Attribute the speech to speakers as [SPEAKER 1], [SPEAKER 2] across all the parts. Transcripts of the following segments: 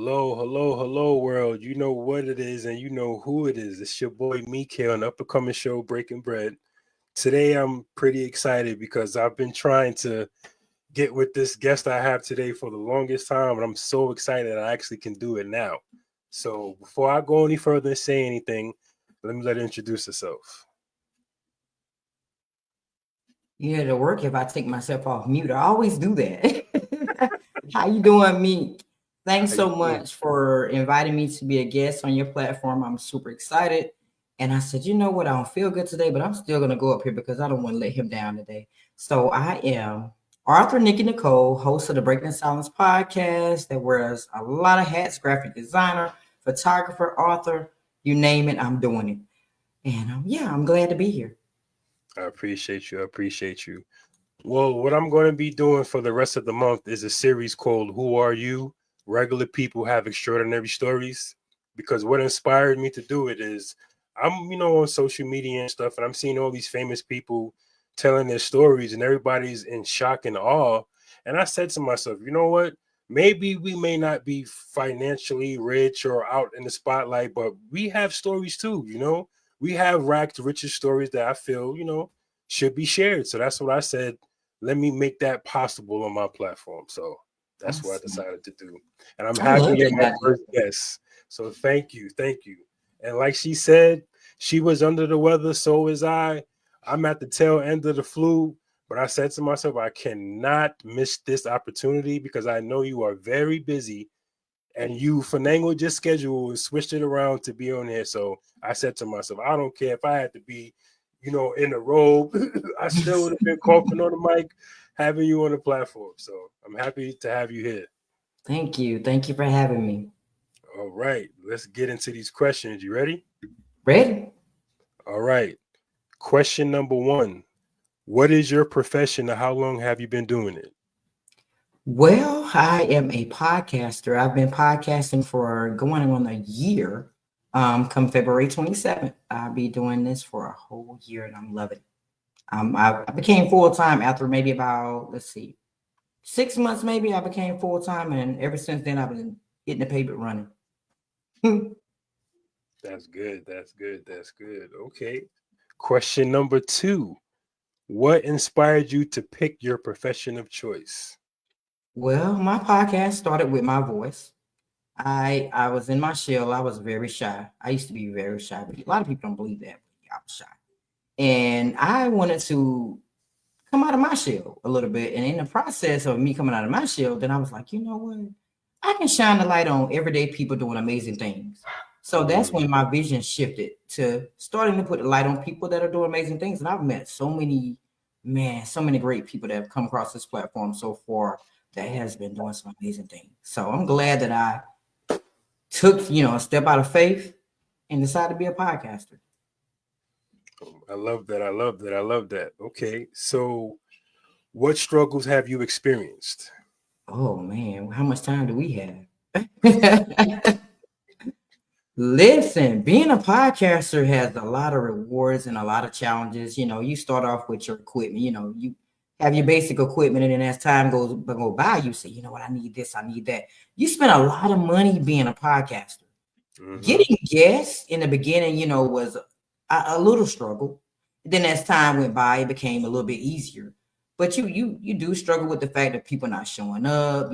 [SPEAKER 1] Hello, hello, hello, world. You know what it is and you know who it is. It's your boy Mike on the up and coming show Breaking Bread. Today I'm pretty excited because I've been trying to get with this guest I have today for the longest time, and I'm so excited I actually can do it now. So before I go any further and say anything, let her introduce herself.
[SPEAKER 2] Yeah, to work if I take myself off mute. I always do that. How you doing, me? Thanks
[SPEAKER 1] How you
[SPEAKER 2] so
[SPEAKER 1] doing?
[SPEAKER 2] much for inviting me to be a guest on your platform. I'm super excited. And I said, you know what? I don't feel good today, but I'm still gonna go up here because I don't want to let him down today. So I am Arthur Nikki Nicole, host of the Breaking Silence podcast that wears a lot of hats, graphic designer, photographer, author, you name it, I'm doing it. And yeah, I'm glad to be here.
[SPEAKER 1] I appreciate you. I appreciate you. Well, what I'm going to be doing for the rest of the month is a series called Who Are You? Regular People Have Extraordinary Stories. Because what inspired me to do it is I'm on social media and stuff, and I'm seeing all these famous people telling their stories, and everybody's in shock and awe. And I said to myself, you know what? Maybe we may not be financially rich or out in the spotlight, but we have stories too. We have racked riches stories that I feel should be shared. So that's what I said, let me make that possible on my platform. So that's what I
[SPEAKER 2] Awesome.
[SPEAKER 1] decided to do. And I'm
[SPEAKER 2] I love
[SPEAKER 1] happy you're my
[SPEAKER 2] that idea.
[SPEAKER 1] first guest. So thank you. Thank you. And like she said, she was under the weather. So was I. I'm at the tail end of the flu. But I said to myself, I cannot miss this opportunity because I know you are very busy and you finagled your schedule and switched it around to be on here. So I said to myself, I don't care if I had to be in a robe. I still would have been coughing on the mic, having you on the platform. So I'm happy to have you here.
[SPEAKER 2] Thank you. Thank you for having me.
[SPEAKER 1] All right, let's get into these questions. You ready?
[SPEAKER 2] Ready?
[SPEAKER 1] All right. Question number one. What is your profession and how long have you been doing it?
[SPEAKER 2] Well, I am a podcaster. I've been podcasting for going on a year. Come February 27th, I'll be doing this for a whole year and I'm loving it. I became full time after maybe about, let's see, 6 months maybe. I became full time, and ever since then, I've been hitting the pavement running.
[SPEAKER 1] That's good. That's good. That's good. Okay. Question number two. What inspired you to pick your profession of choice?
[SPEAKER 2] Well, my podcast started with my voice. I was in my shell. I was very shy. I used to be very shy, but a lot of people don't believe that. But yeah, I was shy, and I wanted to come out of my shell a little bit. And in the process of me coming out of my shell, then I was like, you know what? I can shine the light on everyday people doing amazing things. So that's
[SPEAKER 1] Mm,
[SPEAKER 2] when my vision shifted to starting to put the light on people that are doing amazing things. And I've met so many great people that have come across this platform so far that has been doing some amazing things. So I'm glad that I took, a step out of faith and decided to be a podcaster.
[SPEAKER 1] I love that. I love that. I love that. Okay. So, what struggles have you experienced?
[SPEAKER 2] Oh man, how much time do we have? Listen, being a podcaster has a lot of rewards and a lot of challenges. You start off with your equipment. You have your basic equipment, and then as time go by, you say, you know what, I need this, I need that. You spend a lot of money being a podcaster.
[SPEAKER 1] Mm-hmm.
[SPEAKER 2] Getting guests in the beginning, was a little struggle. Then as time went by, it became a little bit easier. But you do struggle with the fact that people not showing up,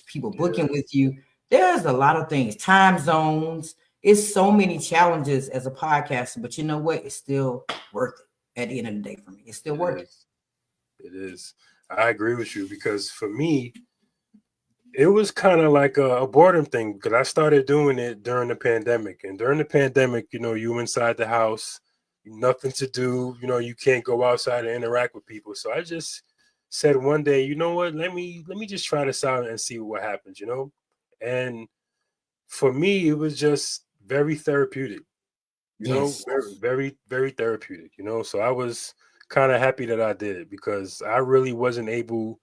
[SPEAKER 2] people booking
[SPEAKER 1] Yeah.
[SPEAKER 2] with you. There's a lot of things, time zones. It's so many challenges as a podcaster, but you know what? It's still worth it at the end of the day for me. It's still
[SPEAKER 1] It
[SPEAKER 2] worth it.
[SPEAKER 1] is. It is. I agree with you because for me, it was kind of like a boredom thing because I started doing it during the pandemic. And during the pandemic, you inside the house, nothing to do, you can't go outside and interact with people. So I just said one day, you know what, let me just try this out and see what happens. And for me, it was just very therapeutic,
[SPEAKER 2] Yes.
[SPEAKER 1] very, very, very therapeutic. So I was kind of happy that I did it because I really wasn't able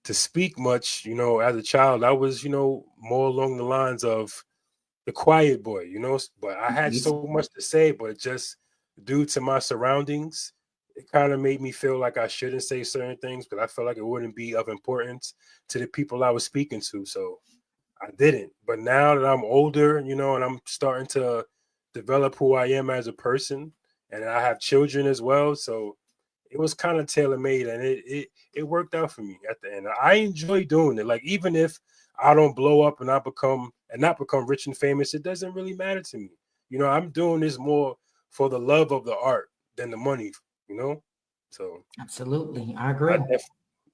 [SPEAKER 1] to speak much. As a child, I was more along the lines of the quiet boy. But I had
[SPEAKER 2] Yes.
[SPEAKER 1] so much to say, but just due to my surroundings, it kind of made me feel like I shouldn't say certain things because I felt like it wouldn't be of importance to the people I was speaking to. So I didn't. But now that I'm older, and I'm starting to develop who I am as a person, and I have children as well, so it was kind of tailor made, and it worked out for me at the end. I enjoy doing it. Like, even if I don't blow up and not become rich and famous, it doesn't really matter to me. I'm doing this more for the love of the art than the money. You know, so
[SPEAKER 2] Absolutely, I
[SPEAKER 1] I
[SPEAKER 2] agree.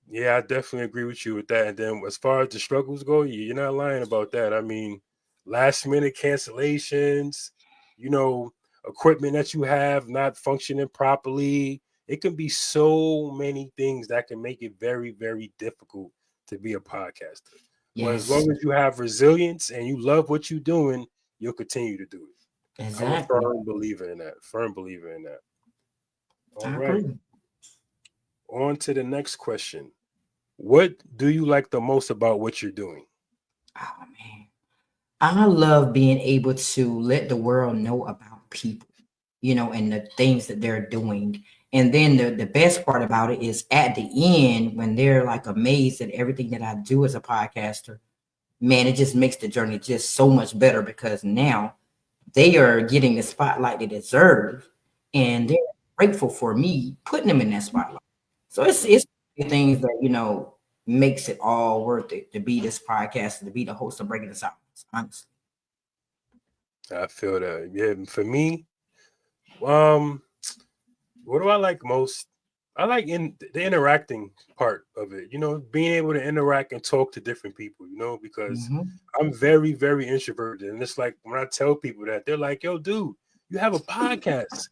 [SPEAKER 1] yeah, I definitely agree with you with that. And then as far as the struggles go, you're not lying about that. I mean, last minute cancellations, you know, equipment that you have not functioning properly. It can be so many things that can make it very, very difficult to be a podcaster. But as
[SPEAKER 2] Yes,
[SPEAKER 1] long as you have resilience and you love what you're doing, you'll continue to do it. I'm a
[SPEAKER 2] exactly.
[SPEAKER 1] firm believer in that. Firm believer in that. All
[SPEAKER 2] I
[SPEAKER 1] right.
[SPEAKER 2] agree.
[SPEAKER 1] On to the next question. What do you like the most about what you're doing?
[SPEAKER 2] Oh man. I love being able to let the world know about people, and the things that they're doing. And then the best part about it is at the end, when they're like amazed at everything that I do as a podcaster, man, it just makes the journey just so much better because now they are getting the spotlight they deserve and they're grateful for me putting them in that spotlight. So it's things that, makes it all worth it to be this podcast, to be the host of Breaking the Silence, honestly.
[SPEAKER 1] I feel that. Yeah, for me, um, what do I like most? I like in the interacting part of it. Being able to interact and talk to different people. Because
[SPEAKER 2] Mhm.
[SPEAKER 1] I'm very, very introverted, and it's like when I tell people that, they're like, "Yo, dude, you have a podcast.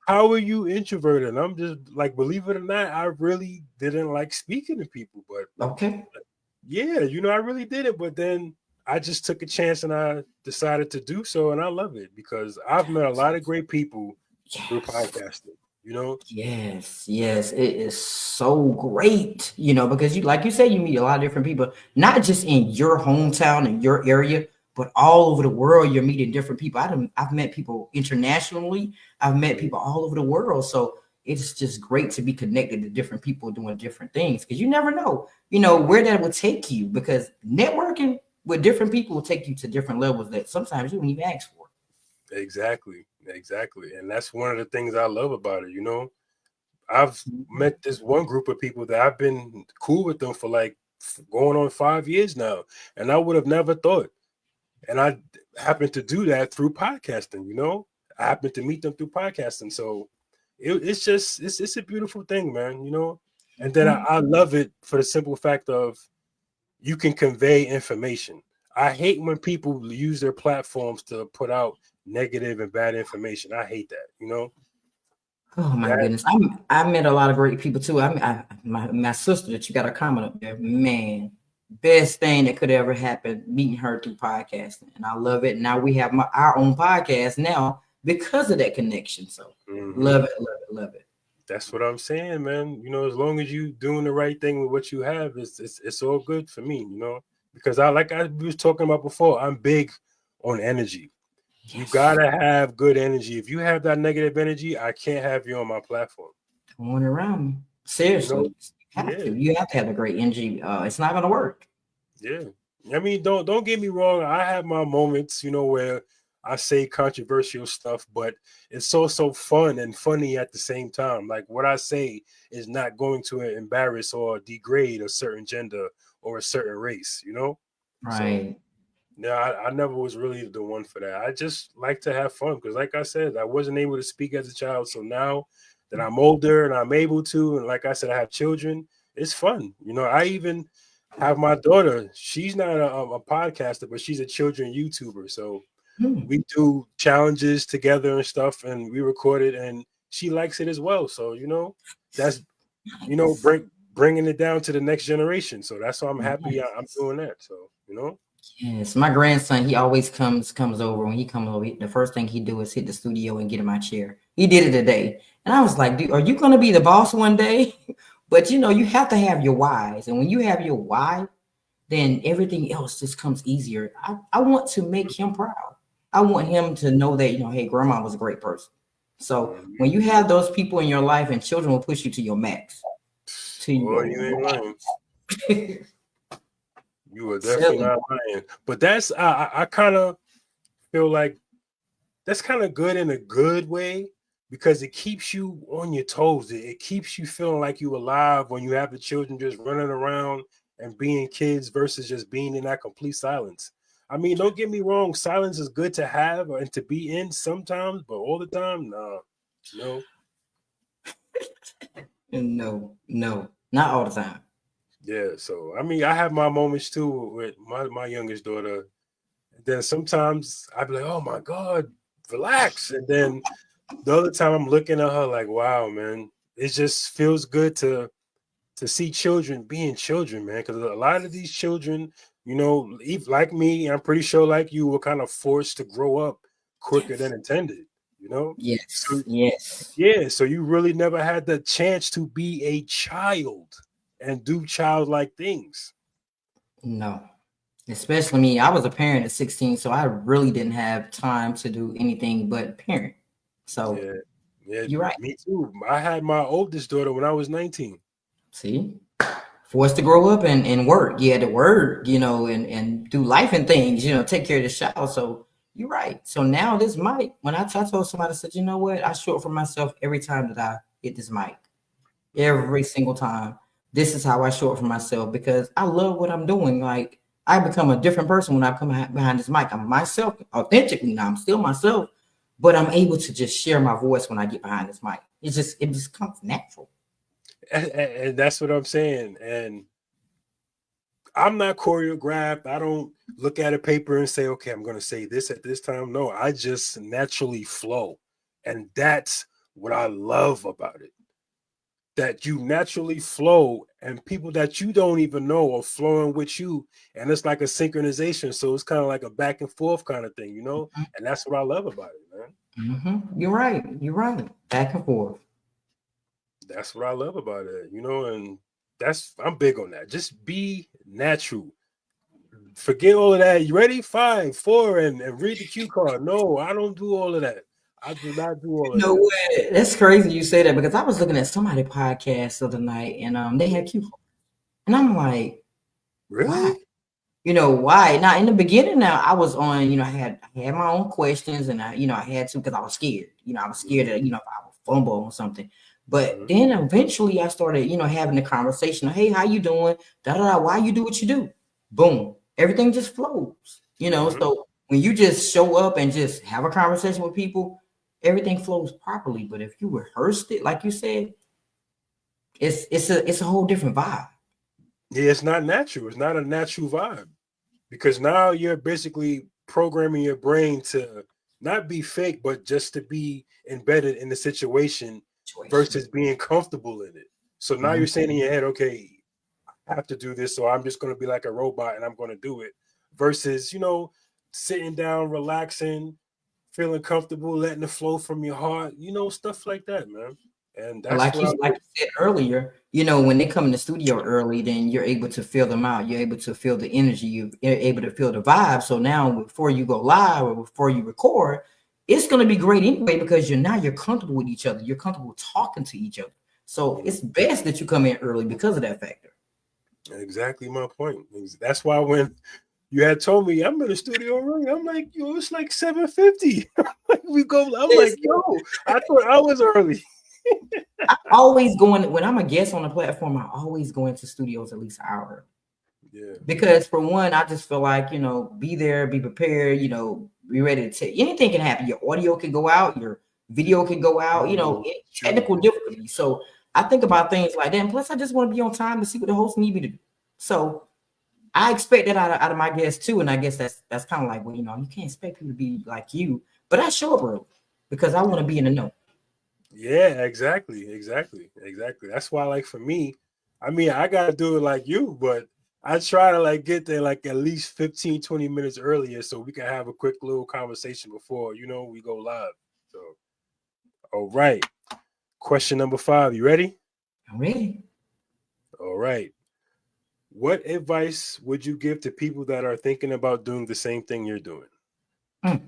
[SPEAKER 1] How are you introverted?" And I'm just like, believe it or not, I really didn't like speaking to people, but
[SPEAKER 2] Okay.
[SPEAKER 1] yeah, I really did it. But then I just took a chance and I decided to do so. And I love it because I've met a lot of great people through
[SPEAKER 2] Yes.
[SPEAKER 1] podcasting, you know?
[SPEAKER 2] Yes, yes, it is so great, because like you said, you meet a lot of different people, not just in your hometown and your area, but all over the world. You're meeting different people. I've met people internationally. I've met
[SPEAKER 1] Mhm.
[SPEAKER 2] people all over the world. So it's just great to be connected to different people doing different things because you never know, where that will take you. Because networking with different people will take you to different levels that sometimes you don't even ask for.
[SPEAKER 1] Exactly. Exactly. And that's one of the things I love about it. I've
[SPEAKER 2] Mhm.
[SPEAKER 1] met this one group of people that I've been cool with them for like going on 5 years now. And I would have never thought. And I happened to do that through podcasting. I happened to meet them through podcasting. So it's just it's a beautiful thing, man. And then I love it for the simple fact of you can convey information. I hate when people use their platforms to put out negative and bad information. I hate that.
[SPEAKER 2] Oh my
[SPEAKER 1] That
[SPEAKER 2] goodness. I met a lot of great people too. My sister that you got a comment up there, man, best thing that could ever happen, meeting her through podcasting. And I love it. Now we have our own podcast now because of that connection. So
[SPEAKER 1] mhm.
[SPEAKER 2] love it, love it, love it.
[SPEAKER 1] That's what I'm saying, man. As long as you doing the right thing with what you have, it's all good for me. Because like I was talking about before, I'm big on energy. You
[SPEAKER 2] Yes.
[SPEAKER 1] gotta have good energy. If you have that negative energy, I can't have you on my platform.
[SPEAKER 2] Going around me.
[SPEAKER 1] You know?
[SPEAKER 2] Seriously. You have
[SPEAKER 1] Yeah,
[SPEAKER 2] to. You have to have a great energy. It's not gonna work.
[SPEAKER 1] yeah. I mean, don't get me wrong. I have my moments, where I say controversial stuff, but it's also fun and funny at the same time. Like what I say is not going to embarrass or degrade a certain gender or a certain race. So
[SPEAKER 2] Right.
[SPEAKER 1] yeah, I never was really the one for that. I just like to have fun because, like I said, I wasn't able to speak as a child. So now that I'm older and I'm able to, and like I said, I have children, it's fun. I even have my daughter. She's not a podcaster, but she's a children YouTuber. So
[SPEAKER 2] Hmm.
[SPEAKER 1] we do challenges together and stuff, and we record it, and she likes it as well. So that's
[SPEAKER 2] Nice.
[SPEAKER 1] bringing it down to the next generation. So that's why I'm happy I'm
[SPEAKER 2] Yes.
[SPEAKER 1] doing that. So.
[SPEAKER 2] Yes, my grandson, he always comes over. When he comes over, the first thing he do is hit the studio and get in my chair. He did it today. And I was like, dude, are you gonna be the boss one day? But you have to have your whys. And when you have your why, then everything else just comes easier. I want to make him proud. I want him to know that, hey, grandma was a great person. So
[SPEAKER 1] Mhm.
[SPEAKER 2] when you have those people in your life and children will push you to your max, to
[SPEAKER 1] Boy,
[SPEAKER 2] your
[SPEAKER 1] you ain't lying.
[SPEAKER 2] max.
[SPEAKER 1] You were definitely
[SPEAKER 2] Silly.
[SPEAKER 1] not lying. But that's I kind of feel like that's kind of good in a good way because it keeps you on your toes. It keeps you feeling like you alive when you have the children just running around and being kids versus just being in that complete silence. I mean, don't get me wrong, silence is good to have and to be in sometimes, but all the time, nah, no.
[SPEAKER 2] No, no, not all the time.
[SPEAKER 1] Yeah, so I mean, I have my moments too with my youngest daughter. And then sometimes I'd be like, "Oh my God, relax," and then the other time I'm looking at her like, wow, man, it just feels good to see children being children, man. Because a lot of these children, like me, I'm pretty sure like you were kind of forced to grow up quicker
[SPEAKER 2] Yes,
[SPEAKER 1] than intended,
[SPEAKER 2] yes,
[SPEAKER 1] So
[SPEAKER 2] yes.
[SPEAKER 1] yeah, so you really never had the chance to be a child and do childlike things.
[SPEAKER 2] No, especially me. I was a parent at 16, so I really didn't have time to do anything but parent. So
[SPEAKER 1] Yeah, yeah,
[SPEAKER 2] you're right.
[SPEAKER 1] me too. I had my oldest daughter when I was 19.
[SPEAKER 2] See, forced to grow up and work. You had to work, and do life and things, take care of the child. So you're right. So now this mic, when I told somebody, I said, you know what? I show it for myself every time that I hit this mic.
[SPEAKER 1] Mhm.
[SPEAKER 2] Every single time. This is how I show it for myself because I love what I'm doing. Like I become a different person when I come behind this mic. I'm myself authentically now. I'm still myself, but I'm able to just share my voice when I get behind this mic. It just comes natural.
[SPEAKER 1] And that's what I'm saying. And I'm not choreographed. I don't look at a paper and say, okay, I'm going to say this at this time. No, I just naturally flow. And that's what I love about it. That you naturally flow and people that you don't even know are flowing with you. And it's like a synchronization. So it's kind of like a back and forth kind of thing, And that's what I love about it, man.
[SPEAKER 2] You're right. You're right. Back and forth.
[SPEAKER 1] That's what I love about it, and I'm big on that. Just be natural. Forget all of that. You ready? 5, 4, and read the cue card. No, I don't do all of that. I do not do all of
[SPEAKER 2] You know
[SPEAKER 1] that.
[SPEAKER 2] what? That's crazy you say that because I was looking at somebody podcast the other night and they had cue cards. And I'm like, why?
[SPEAKER 1] Really?
[SPEAKER 2] Why? Now in the beginning, now I was on, I had my own questions and I had to because I was scared. I was scared that, if I would fumble or something. But
[SPEAKER 1] Mm-hmm.
[SPEAKER 2] then eventually I started, having the conversation. Hey, how you doing? Da da da. Why you do what you do? Boom. Everything just flows.
[SPEAKER 1] Mm-hmm.
[SPEAKER 2] So when you just show up and just have a conversation with people, everything flows properly. But if you rehearsed it, like you said, it's a whole different vibe.
[SPEAKER 1] Yeah, it's not natural. It's not a natural vibe because now you're basically programming your brain to not be fake, but just to be embedded in the situation
[SPEAKER 2] Situation.
[SPEAKER 1] versus being comfortable in it. So now
[SPEAKER 2] Mhm.
[SPEAKER 1] you're saying in your head, okay, have to do this, so I'm just going to be like a robot and I'm going to do it. Versus, sitting down, relaxing, feeling comfortable, letting it flow from your heart, stuff like that, man. And that's
[SPEAKER 2] Like
[SPEAKER 1] what
[SPEAKER 2] you
[SPEAKER 1] I
[SPEAKER 2] like you said earlier, when they come in the studio early, then you're able to feel them out. You're able to feel the energy. You're able to feel the vibe. So now, before you go live or before you record, it's going to be great anyway because you're comfortable with each other. You're comfortable talking to each other. So it's best that you come in early because of that factor.
[SPEAKER 1] exactly my point. That's why when you had told me I'm in the studio early, I'm like, yo, it's like 7:50. We go. I'm like,
[SPEAKER 2] Listen,
[SPEAKER 1] yo, I thought I was early.
[SPEAKER 2] I always going when I'm a guest on the platform. I always go into studios at least an hour.
[SPEAKER 1] Yeah.
[SPEAKER 2] Because for one, I just feel like, be there, be prepared, be ready to take anything can happen. Your audio can go out, your video can go out,
[SPEAKER 1] True.
[SPEAKER 2] technical difficulty. So I think about things like that. And plus, I just want to be on time to see what the host need me to do. So I expect that out of my guests too. And I guess that's kind of like, well, you can't expect people to be like you, but I show up early because I want to be in the know.
[SPEAKER 1] Yeah, exactly. That's why, like for me, I mean, I gotta do it like you, but I try to like get there like at least 15, 20 minutes earlier so we can have a quick little conversation before, we go live. So, all right. Question number 5. You ready?
[SPEAKER 2] I'm ready.
[SPEAKER 1] All right. What advice would you give to people that are thinking about doing the same thing you're doing?
[SPEAKER 2] Mm.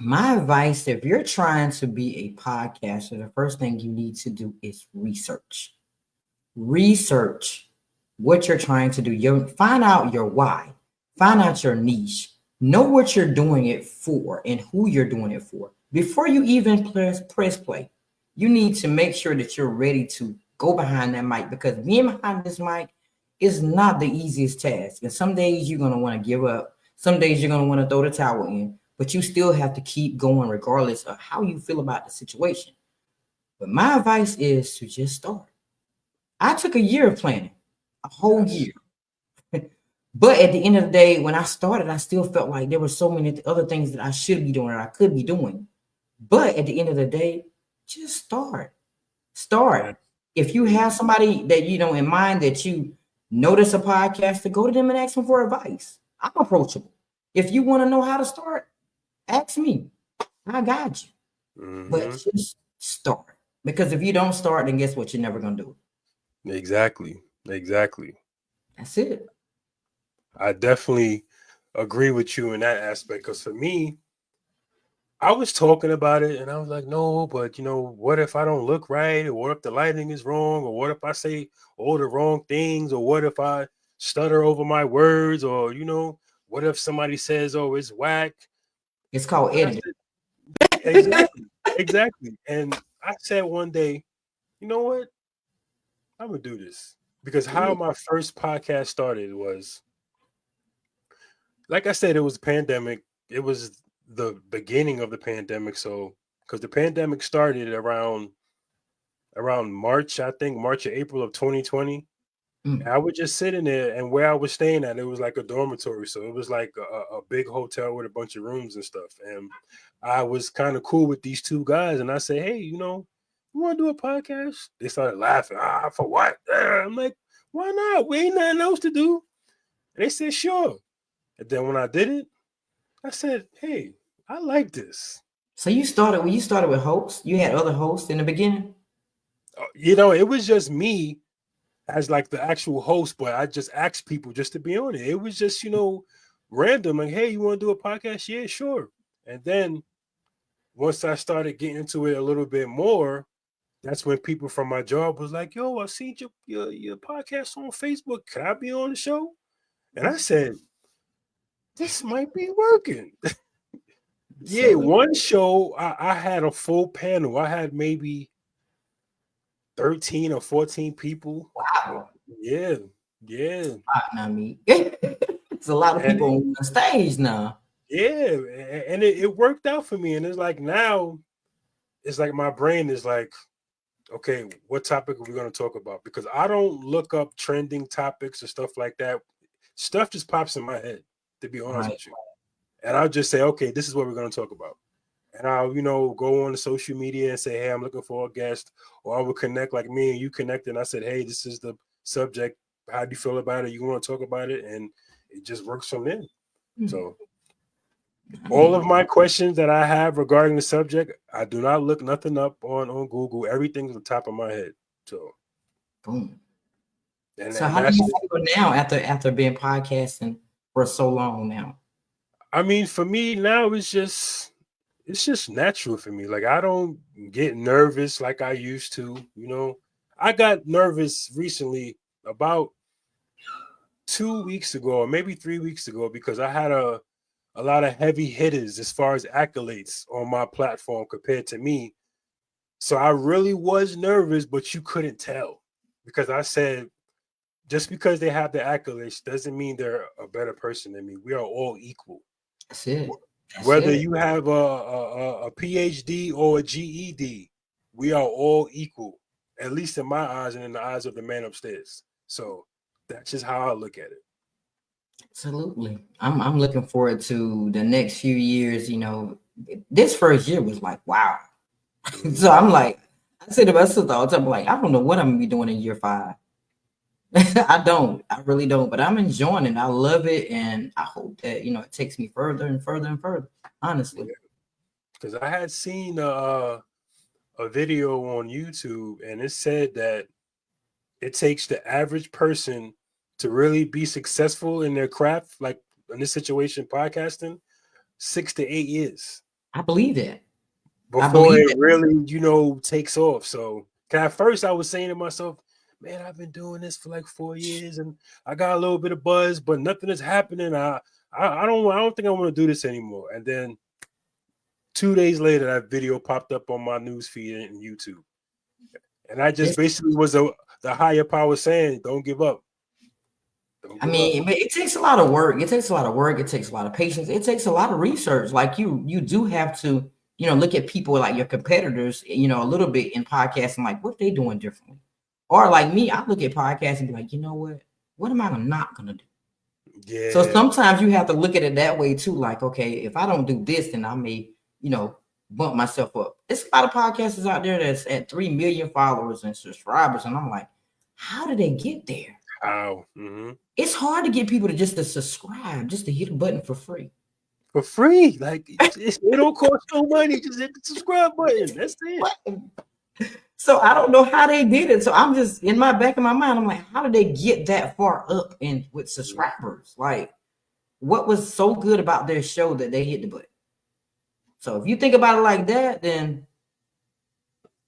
[SPEAKER 2] My advice, if you're trying to be a podcaster, the first thing you need to do is research. Research. what you're trying to do. Find out your why, find out your niche, know what you're doing it for and who you're doing it for. Before you even press play, you need to make sure that you're ready to go behind that mic, because being behind this mic is not the easiest task. And some days you're going to want to give up. Some days you're going to want to throw the towel in, but you still have to keep going regardless of how you feel about the situation. But my advice is to just start. I took a year of planning, a whole year. But at the end of the day, when I started, I still felt like there were so many other things that I should be doing or I could be doing. But at the end of the day, just start. Start.
[SPEAKER 1] Yeah.
[SPEAKER 2] If you have somebody that you know in mind that you notice a podcaster, go to them and ask them for advice. I'm approachable. If you want to know how to start, ask me. I got you.
[SPEAKER 1] Mm-hmm.
[SPEAKER 2] But just start. Because if you don't start, then guess what? You're never gonna do it.
[SPEAKER 1] Exactly.
[SPEAKER 2] That's it.
[SPEAKER 1] I definitely agree with you in that aspect, because for me, I was talking about it and I was like, no, but what if I don't look right? Or what if the lighting is wrong? Or what if I say all the wrong things? Or what if I stutter over my words? Or, what if somebody says, oh, it's whack?
[SPEAKER 2] It's called editing.
[SPEAKER 1] Exactly. And I said one day, you know what? I'm going to do this. Because how my first podcast started was, like I said, it was a pandemic. It was the beginning of the pandemic. So, because the pandemic started around March, I think March or April of 2020. I was just sitting there, and where I was staying at, it was like a dormitory. So it was like a big hotel with a bunch of rooms and stuff. And I was kind of cool with these two guys. And I said, hey, you want to do a podcast? They started laughing. For what? I'm like, why not? We ain't nothing else to do. And they said, sure. And then when I did it, I said, hey, I like this.
[SPEAKER 2] So you started with hosts? You had other hosts in the beginning?
[SPEAKER 1] It was just me as like the actual host, but I just asked people just to be on it. It was just, random. Like, hey, you want to do a podcast? Yeah, sure. And then once I started getting into it a little bit more, that's when people from my job was like, yo, I seen your podcast on Facebook. Can I be on the show? And I said, this might be working. Yeah, one show, I had a full panel. I had maybe 13 or 14 people.
[SPEAKER 2] Wow.
[SPEAKER 1] Yeah.
[SPEAKER 2] I mean, it's a lot of people on the stage now.
[SPEAKER 1] Yeah, and it worked out for me. And it's like now, it's like my brain is like, okay, what topic are we going to talk about? Because I don't look up trending topics or stuff like that. Stuff just pops in my head, to be honest with you. And I'll just say, okay, this is what we're going to talk about. And I'll, go on the social media and say, hey, I'm looking for a guest. Or I will connect like me and you connected. And I said, hey, this is the subject. How do you feel about it? You want to talk about it? And it just works from there. So all of my questions that I have regarding the subject, I do not look nothing up on Google. Everything's on top of my head. So
[SPEAKER 2] boom.
[SPEAKER 1] And
[SPEAKER 2] how do you feel now after being podcasting for so long now?
[SPEAKER 1] I mean, for me now, it's just natural for me. Like, I don't get nervous like I used to. I got nervous recently about 2 weeks ago, or maybe 3 weeks ago, because I had a lot of heavy hitters as far as accolades on my platform compared to me. So I really was nervous, but you couldn't tell, because I said, just because they have the accolades doesn't mean they're a better person than me. We are all equal.
[SPEAKER 2] That's it.
[SPEAKER 1] Whether you have a PhD or a GED, we are all equal, at least in my eyes and in the eyes of the man upstairs. So that's just how I look at it.
[SPEAKER 2] Absolutely. I'm looking forward to the next few years. This first year was like, wow. So I'm like, I say to myself all the time, like, I don't know what I'm gonna be doing in year 5. I really don't, but I'm enjoying it. I love it. And I hope that, it takes me further and further and further, honestly.
[SPEAKER 1] Because I had seen a video on YouTube, and it said that it takes the average person to really be successful in their craft, like in this situation, podcasting, 6 to 8 years.
[SPEAKER 2] I believe that.
[SPEAKER 1] Before it really, takes off. So at first I was saying to myself, man, I've been doing this for like 4 years and I got a little bit of buzz, but nothing is happening. I don't think I want to do this anymore. And then 2 days later, that video popped up on my news feed in YouTube. And I just basically was the higher power saying, don't give up.
[SPEAKER 2] I mean, it takes a lot of work. It takes a lot of work. It takes a lot of patience. It takes a lot of research. Like you do have to, look at people like your competitors, a little bit in podcasting, like what they doing differently. Or like me, I look at podcasts and be like, you know what am I not gonna do?
[SPEAKER 1] Yeah.
[SPEAKER 2] So sometimes you have to look at it that way too. Like, okay, if I don't do this, then I may, bump myself up. There's a lot of podcasters out there that's at 3 million followers and subscribers, and I'm like, how did they get there?
[SPEAKER 1] How? Mm-hmm.
[SPEAKER 2] It's hard to get people to subscribe, just to hit a button for free.
[SPEAKER 1] For free, like it don't cost no money. Just hit the subscribe button. That's it.
[SPEAKER 2] So I don't know how they did it. So I'm just in my back of my mind. I'm like, how did they get that far up and with subscribers? Like, what was so good about their show that they hit the button? So if you think about it like that, then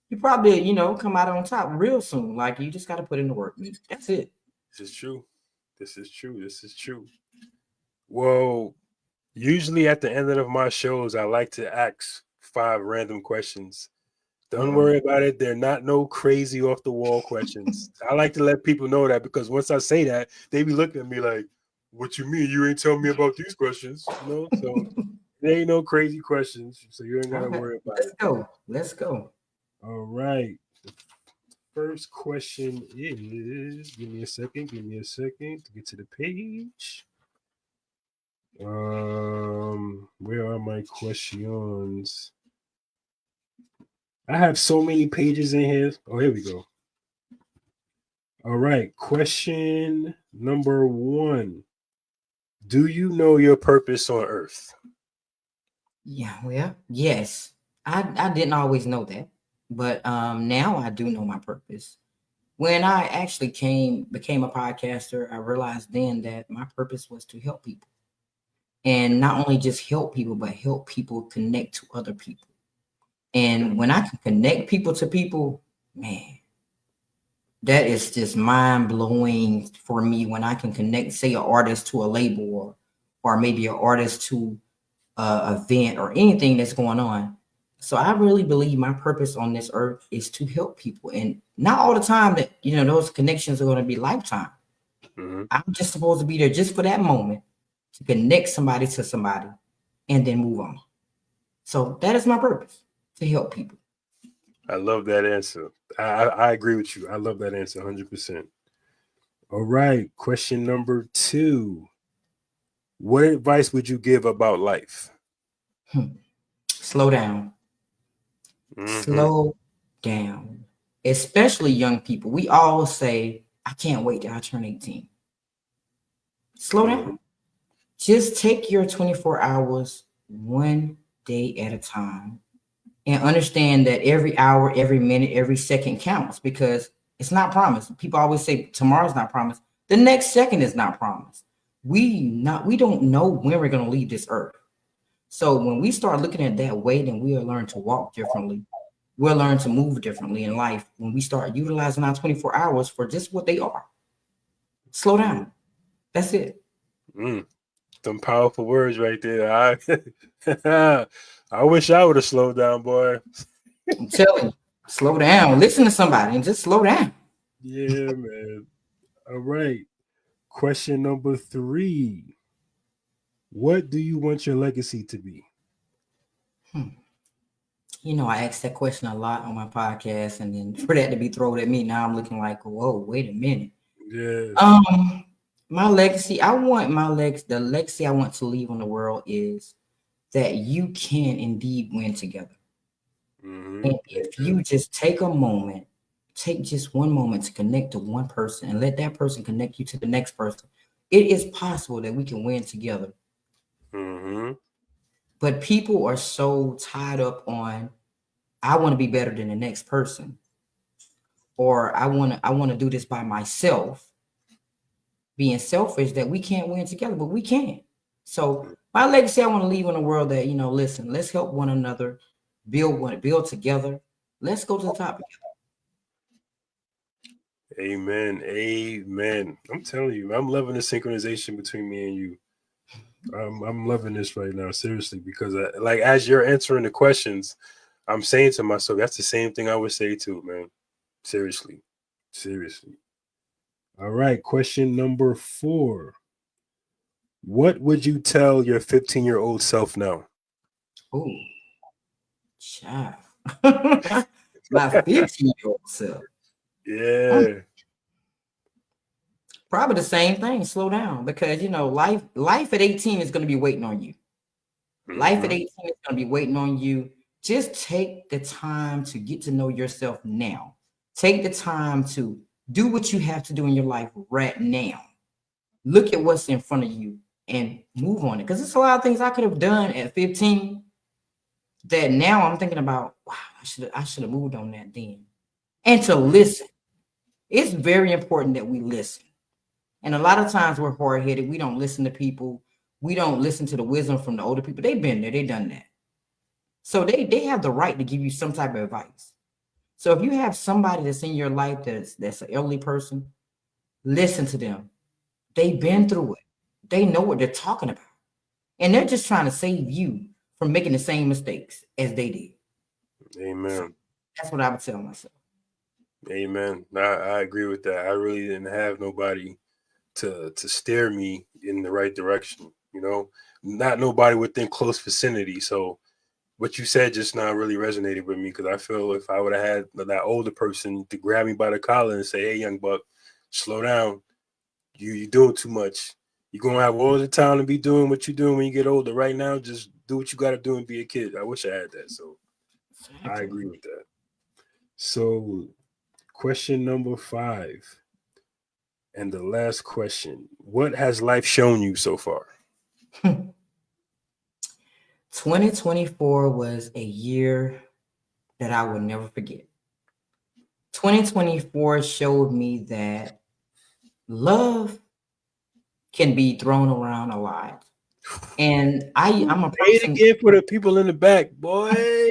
[SPEAKER 2] you probably, come out on top real soon. Like you just got to put in the work. That's it.
[SPEAKER 1] This is true. This is true. This is true. Well, usually at the end of my shows, I like to ask 5 random questions. Don't worry about it. They're not no crazy off the wall questions. I like to let people know that because once I say that, they be looking at me like, what you mean? You ain't telling me about these questions. So there ain't no crazy questions. So you ain't got to worry about it.
[SPEAKER 2] Let's go.
[SPEAKER 1] All right. The first question is, give me a second to get to the page. Where are my questions? I have so many pages in here. Oh, here we go. All right. Question number 1. Do you know your purpose on earth?
[SPEAKER 2] Yeah, well, yes. I didn't always know that, but now I do know my purpose. When I actually became a podcaster, I realized then that my purpose was to help people. And not only just help people, but help people connect to other people. And when I can connect people to people, man, that is just mind blowing for me. When I can connect, say, an artist to a label, or maybe an artist to an event or anything that's going on. So I really believe my purpose on this earth is to help people, and not all the time that those connections are going to be lifetime. Mm-hmm. I'm just supposed to be there just for that moment to connect somebody to somebody, and then move on. So that is my purpose. To help people.
[SPEAKER 1] I love that answer. I agree with you. I love that answer 100%. All right. Question number 2. What advice would you give about life?
[SPEAKER 2] Slow down. Mm-hmm. Slow down. Especially young people. We all say, I can't wait till I turn 18. Slow down. Just take your 24 hours one day at a time. And understand that every hour, every minute, every second counts, because it's not promised. People always say tomorrow's not promised. The next second is not promised. We don't know when we're going to leave this earth. So when we start looking at that way, then we'll learn to walk differently. We'll learn to move differently in life when we start utilizing our 24 hours for just what they are. Slow down. That's it.
[SPEAKER 1] Some powerful words right there. I wish I would have slowed down, boy.
[SPEAKER 2] I'm telling you, slow down. Listen to somebody and just slow down.
[SPEAKER 1] Yeah, man. All right. Question number 3. What do you want your legacy to be?
[SPEAKER 2] I ask that question a lot on my podcast, and then for that to be thrown at me, now I'm looking like, whoa, wait a minute.
[SPEAKER 1] Yeah.
[SPEAKER 2] My legacy, the legacy I want to leave on the world is that you can indeed win together. Mm-hmm. And if you just take just one moment to connect to one person and let that person connect you to the next person, it is possible that we can win together. Mm-hmm. But people are so tied up on, I want to be better than the next person, or I want to do this by myself, being selfish, that we can't win together, but we can. So my legacy, I want to leave in a world that, listen, let's help one another, build together. Let's go to the top.
[SPEAKER 1] Amen. Amen. I'm telling you, I'm loving the synchronization between me and you. I'm loving this right now, seriously, because like as you're answering the questions, I'm saying to myself, that's the same thing I would say too, man. Seriously. Seriously. All right. Question number 4. What would you tell your 15-year-old self now?
[SPEAKER 2] Oh, child. My 15-year-old self.
[SPEAKER 1] Yeah.
[SPEAKER 2] Probably the same thing. Slow down, because life at 18 is going to be waiting on you. Life at
[SPEAKER 1] Mm-hmm.
[SPEAKER 2] 18 is going to be waiting on you. Just take the time to get to know yourself now. Take the time to do what you have to do in your life right now. Look at what's in front of you and move on it. Because there's a lot of things I could have done at 15 that now I'm thinking about, wow, I should have moved on that then. And to listen. It's very important that we listen. And a lot of times we're hard-headed. We don't listen to people. We don't listen to the wisdom from the older people. They've been there, they've done that. So they have the right to give you some type of advice. So if you have somebody that's in your life that's an elderly person, listen to them. They've been through it. They know what they're talking about. And they're just trying to save you from making the same mistakes as they did. So
[SPEAKER 1] Amen.
[SPEAKER 2] that's what I would tell myself.
[SPEAKER 1] Amen. I agree with that. I really didn't have nobody to steer me in the right direction, not nobody within close vicinity. So what you said just now really resonated with me, because I feel if I would have had that older person to grab me by the collar and say, hey, young buck, slow down. You're doing too much. You're going to have all the time to be doing what you're doing when you get older. Right now, just do what you got to do and be a kid. I wish I had that. So I
[SPEAKER 2] Exactly.
[SPEAKER 1] agree with that. So question number 5. And the last question, what has life shown you so far?
[SPEAKER 2] 2024 was a year that I will never forget. 2024 showed me that love can be thrown around a lot. And I'm a
[SPEAKER 1] Say it
[SPEAKER 2] person,
[SPEAKER 1] again for the people in the back, boy.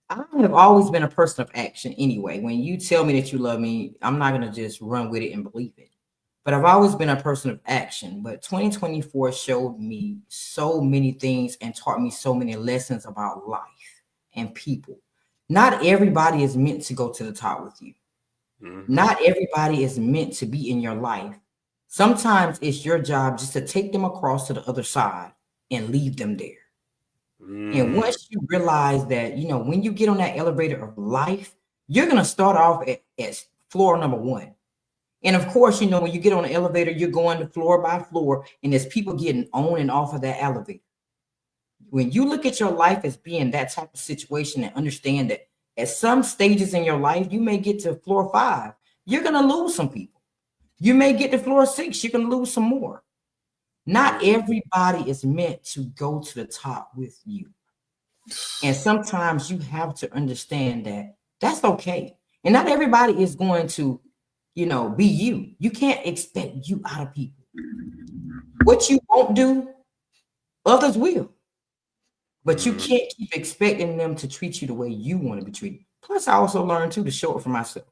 [SPEAKER 2] I have always been a person of action anyway. When you tell me that you love me, I'm not going to just run with it and believe it. But I've always been a person of action. But 2024 showed me so many things and taught me so many lessons about life and people. Not everybody is meant to go to the top with you.
[SPEAKER 1] Mm-hmm.
[SPEAKER 2] Not everybody is meant to be in your life. Sometimes it's your job just to take them across to the other side and leave them there. And
[SPEAKER 1] Mm-hmm.
[SPEAKER 2] once you realize that, when you get on that elevator of life, you're going to start off at floor number 1. And of course, when you get on the elevator, you're going to floor by floor, and there's people getting on and off of that elevator. When you look at your life as being that type of situation and understand that at some stages in your life, you may get to floor 5, you're going to lose some people. You may get to floor 6, you're going to lose some more. Not everybody is meant to go to the top with you. And sometimes you have to understand that that's okay. And not everybody is going to, be you. You can't expect you out of people. What you won't do, others will. But you
[SPEAKER 1] Mm-hmm.
[SPEAKER 2] can't keep expecting them to treat you the way you want to be treated. Plus, I also learned too to show up for myself.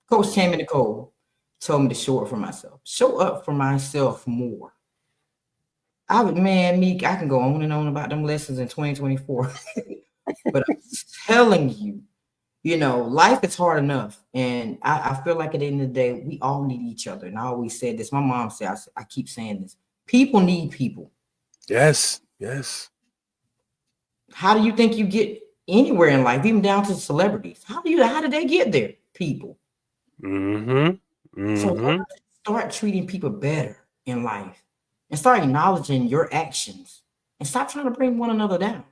[SPEAKER 2] Coach Nikki Nicole told me to show up for myself. Show up for myself more. Meek, I can go on and on about them lessons in 2024. But I'm telling you, life is hard enough. And I feel like at the end of the day, we all need each other. And I always said this. My mom said, I keep saying this. People need people.
[SPEAKER 1] Yes. Yes.
[SPEAKER 2] How do you think you get anywhere in life, even down to celebrities? How did they get there? People.
[SPEAKER 1] Mm-hmm.
[SPEAKER 2] So
[SPEAKER 1] Mm-hmm.
[SPEAKER 2] start treating people better in life and start acknowledging your actions and stop trying to bring one another down.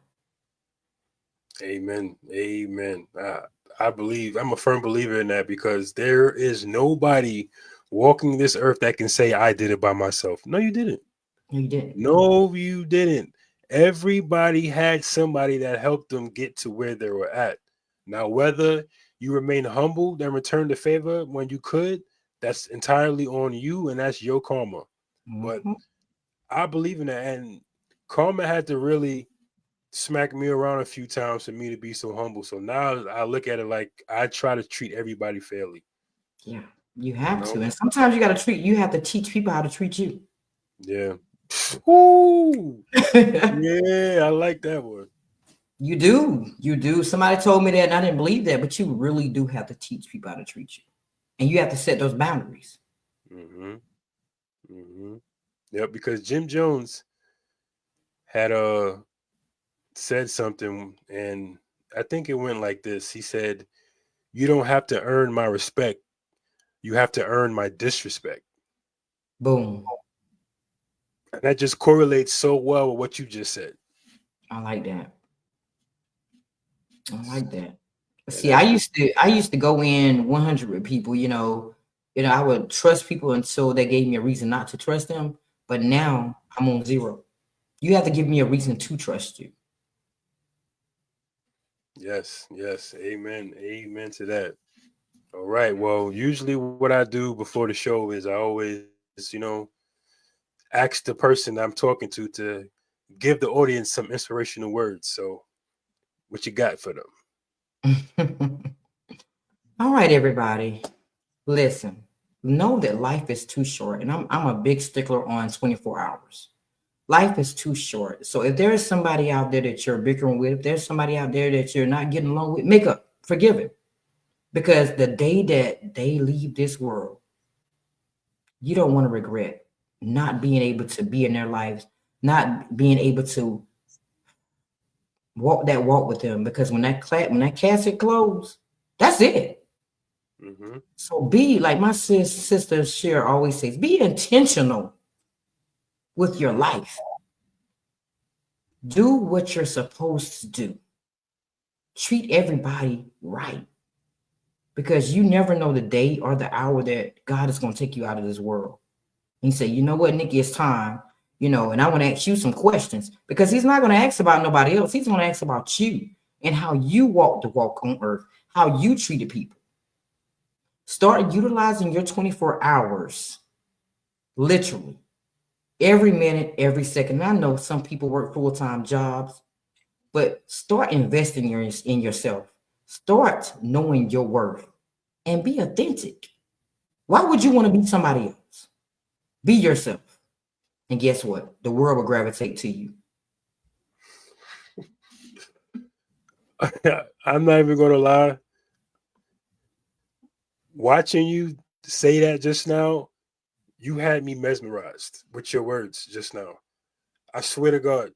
[SPEAKER 1] Amen. Amen. I believe, I'm a firm believer in that, because there is nobody walking this earth that can say I did it by myself. No, you didn't.
[SPEAKER 2] You didn't.
[SPEAKER 1] No, you didn't. Everybody had somebody that helped them get to where they were at. Now, whether you remain humbled and return the favor when you could, that's entirely on you, and that's your karma. But
[SPEAKER 2] Mhm.
[SPEAKER 1] I believe in that. And karma had to really smacked me around a few times for me to be so humble. So now I look at it like I try to treat everybody fairly.
[SPEAKER 2] Yeah, you
[SPEAKER 1] You
[SPEAKER 2] have to.
[SPEAKER 1] know?
[SPEAKER 2] And sometimes you have to teach people how to treat you.
[SPEAKER 1] Yeah. Woo! Yeah, I like that one.
[SPEAKER 2] You do. You do. Somebody told me that and I didn't believe that, but you really do have to teach people how to treat you. And you have to set those boundaries.
[SPEAKER 1] Mm-hmm. Mm-hmm. Yep, because Jim Jones had said something, and I think it went like this. He said, "You don't have to earn my respect. You have to earn my disrespect."
[SPEAKER 2] Boom.
[SPEAKER 1] And that just correlates so well with what you just said.
[SPEAKER 2] I like that. I like that.
[SPEAKER 1] And
[SPEAKER 2] See,
[SPEAKER 1] that's just
[SPEAKER 2] I used to go in 100 with people, I would trust people until they gave me a reason not to trust them. But now I'm on zero. You have to give me a reason to trust you.
[SPEAKER 1] yes, yes. Amen. Amen to that. All right. Well, usually what I do before the show is I always, ask the person I'm talking to give the audience some inspirational words. So, what you got for them?
[SPEAKER 2] All right, everybody. Listen, know that life is too short, and I'm a big stickler on 24 hours. Life is too short. So if there is somebody out there that you're bickering with, if there's somebody out there that you're not getting along with, make up, forgive it. Because the day that they leave this world, you don't want to regret not being able to be in their lives, not being able to walk that walk with them. Because when that casket closed, that's it.
[SPEAKER 1] Mm-hmm.
[SPEAKER 2] So be like my sister Cher always says, be intentional with your life. Do what you're supposed to do. Treat everybody right. Because you never know the day or the hour that God is going to take you out of this world. And he said, you know what, Nikki, it's time, and I want to ask you some questions because he's not going to ask about nobody else. He's going to ask about you and how you walk the walk on earth, how you treated people. Start utilizing your 24 hours, literally, every minute, every second. And I know some people work full-time jobs, but start investing in yourself. Start knowing your worth and be authentic. Why would you want to be somebody else? Be yourself. And guess what? The world will gravitate to you.
[SPEAKER 1] I'm not even going to lie. Watching you say that just now, you had me mesmerized with your words just now. I swear to God,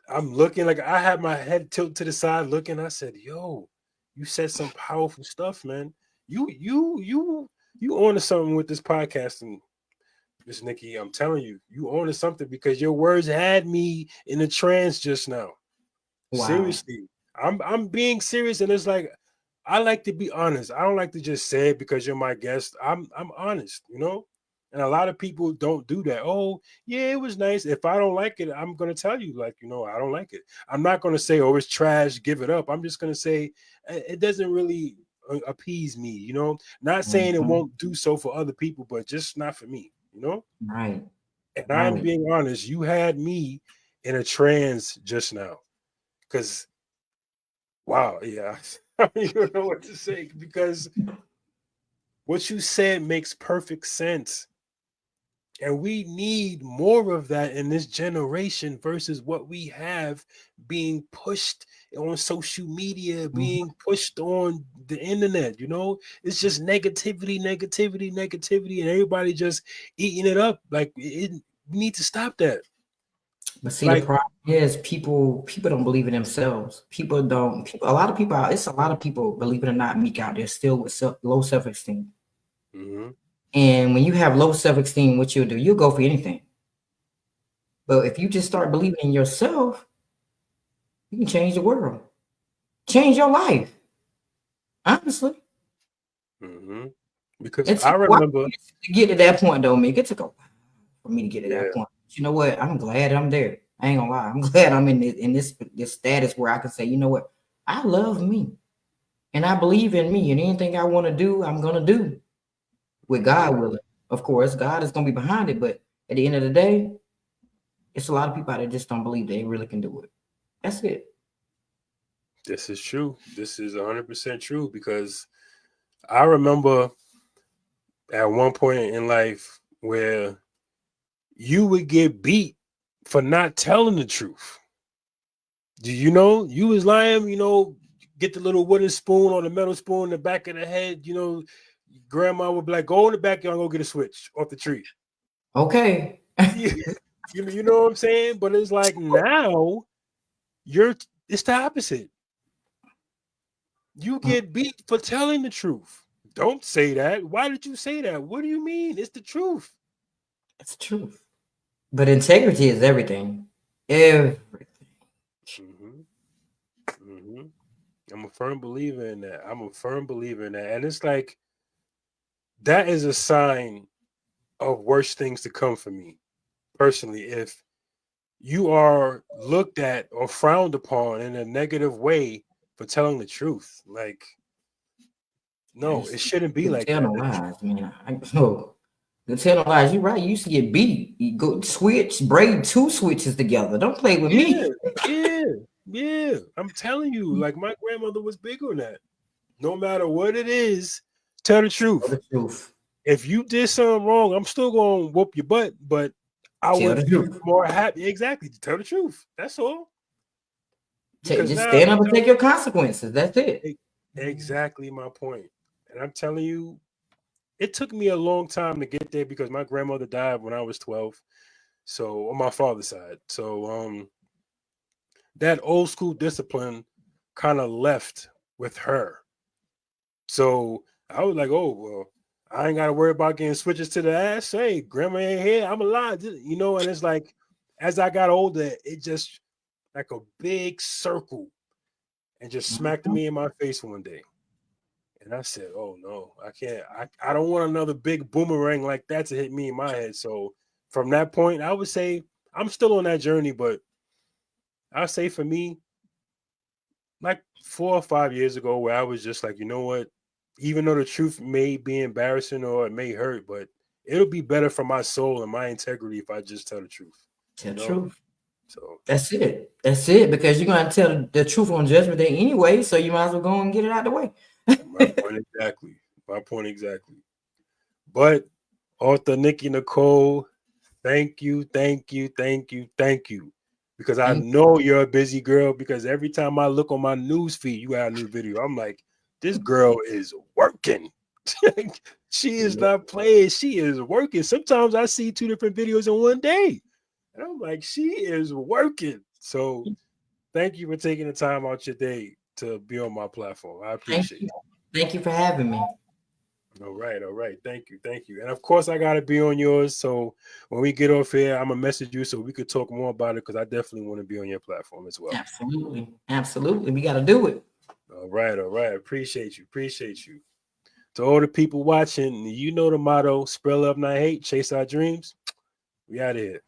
[SPEAKER 1] I'm looking like I had my head tilted to the side looking. I said, "Yo, you said some powerful stuff, man. You on to something with this podcast, and Miss Nikki. I'm telling you, you on to something because your words had me in a trance just now.
[SPEAKER 2] Wow.
[SPEAKER 1] Seriously, I'm being serious, and it's like I like to be honest. I don't like to just say it because you're my guest. I'm honest. And a lot of people don't do that. Oh, yeah, it was nice. If I don't like it, I'm gonna tell you, like, I don't like it. I'm not gonna say, oh, it's trash, give it up. I'm just gonna say it doesn't really appease me. Not saying it
[SPEAKER 2] Mhm.
[SPEAKER 1] won't do so for other people, but just not for me.
[SPEAKER 2] Right.
[SPEAKER 1] And I'm
[SPEAKER 2] Right.
[SPEAKER 1] being honest, you had me in a trance just now. Because wow, yeah. I don't even know what to say because what you said makes perfect sense. And we need more of that in this generation versus what we have being pushed on social media,
[SPEAKER 2] Mhm.
[SPEAKER 1] being pushed on the internet. It's just negativity, negativity, negativity, and everybody just eating it up. Like we need to stop that.
[SPEAKER 2] But see, the
[SPEAKER 1] Like,
[SPEAKER 2] problem is people don't believe in themselves. A lot of people, it's a lot of people, believe it or not, Meek out there still with low self-esteem.
[SPEAKER 1] mm-hmm,
[SPEAKER 2] And when you have low self-esteem, what you'll do, you'll go for anything. But if you just start believing in yourself, you can change the world, change your life. Honestly,
[SPEAKER 1] mm-hmm. Because
[SPEAKER 2] it
[SPEAKER 1] I
[SPEAKER 2] took a while
[SPEAKER 1] remember,
[SPEAKER 2] to get to that point, though, Meek. It took a while for me to get to that
[SPEAKER 1] yeah.
[SPEAKER 2] point. But you know what? I'm glad I'm there. I ain't gonna lie. I'm glad I'm in this status where I can say, you know what? I love me and I believe in me, and anything I want to do, I'm gonna do with
[SPEAKER 1] Mm-hmm.
[SPEAKER 2] God willing. Of course, God is gonna be behind it, but at the end of the day, it's a lot of people out there just don't believe they really can do it. That's it.
[SPEAKER 1] This is true. This is 100% true because I remember at one point in life where you would get beat for not telling the truth. Do you know you was lying? Get the little wooden spoon or the metal spoon in the back of the head. Grandma would be like, "Go in the backyard and go get a switch off the tree."
[SPEAKER 2] Okay.
[SPEAKER 1] Yeah, you know what I'm saying? But it's like now it's the opposite. You get beat for telling the truth. Don't say that. Why did you say that? What do you mean? It's the truth.
[SPEAKER 2] It's the truth. But integrity is everything. Everything.
[SPEAKER 1] Mm-hmm. Mm-hmm. I'm a firm believer in that. And it's like that is a sign of worse things to come for me personally. If you are looked at or frowned upon in a negative way for telling the truth, like no, it shouldn't be like
[SPEAKER 2] Tell
[SPEAKER 1] that.
[SPEAKER 2] no lies, man. The tell no lies. You're right. You used to get beat. You go braid two switches together. Don't play with
[SPEAKER 1] Yeah,
[SPEAKER 2] me.
[SPEAKER 1] yeah. I'm telling you, like my grandmother was big on that. No matter what it is, tell the
[SPEAKER 2] Tell
[SPEAKER 1] truth.
[SPEAKER 2] the truth.
[SPEAKER 1] If you did something wrong, I'm still gonna whoop your butt, but I
[SPEAKER 2] Tell
[SPEAKER 1] would
[SPEAKER 2] the
[SPEAKER 1] be
[SPEAKER 2] truth.
[SPEAKER 1] more happy. Exactly, to tell the truth. That's all. Because
[SPEAKER 2] Just
[SPEAKER 1] now
[SPEAKER 2] stand
[SPEAKER 1] you
[SPEAKER 2] up and
[SPEAKER 1] tell
[SPEAKER 2] take your consequences. That's it.
[SPEAKER 1] exactly my point. And I'm telling you, it took me a long time to get there because my grandmother died when I was 12. So on my father's side. So that old school discipline kind of left with her. So I was like, oh well, I ain't gotta worry about getting switches to the ass. Hey, grandma ain't here. I'm alive. And it's like as I got older, it just like a big circle and just smacked
[SPEAKER 2] Mhm.
[SPEAKER 1] me in my face one day. And I said, "Oh no, I can't. I don't want another big boomerang like that to hit me in my head." So from that point, I would say I'm still on that journey, but I say for me, like 4 or 5 years ago, where I was just like, you know what? Even though the truth may be embarrassing or it may hurt, but it'll be better for my soul and my integrity if I just tell the truth.
[SPEAKER 2] Tell
[SPEAKER 1] You
[SPEAKER 2] the
[SPEAKER 1] know?
[SPEAKER 2] truth.
[SPEAKER 1] So
[SPEAKER 2] That's it. That's it. Because you're gonna tell the truth on Judgment Day anyway, so you might as well go and get it out the way.
[SPEAKER 1] my point exactly. My point exactly. But author Nikki Nicole, thank you, thank you, thank you, thank you. Because I
[SPEAKER 2] Thank
[SPEAKER 1] know you're a busy girl. Because every time I look on my news feed, you got a new video. I'm like, this girl is working. She is
[SPEAKER 2] you.
[SPEAKER 1] not playing. She is working. Sometimes I see 2 different videos in one day. And I'm like, she is working. So thank you for taking the time out your day to be on my platform. I
[SPEAKER 2] Thank
[SPEAKER 1] appreciate
[SPEAKER 2] you.
[SPEAKER 1] it.
[SPEAKER 2] Thank you for having me.
[SPEAKER 1] All right, all right. Thank you, thank you. And of course, I gotta be on yours. So when we get off here, I'm gonna message you so we could talk more about it because I definitely want to be on your platform as well.
[SPEAKER 2] Absolutely. Absolutely. We gotta do it.
[SPEAKER 1] All right, all right. Appreciate you, appreciate you. To all the people watching, you know the motto: spread love, not hate, chase our dreams. We out of here.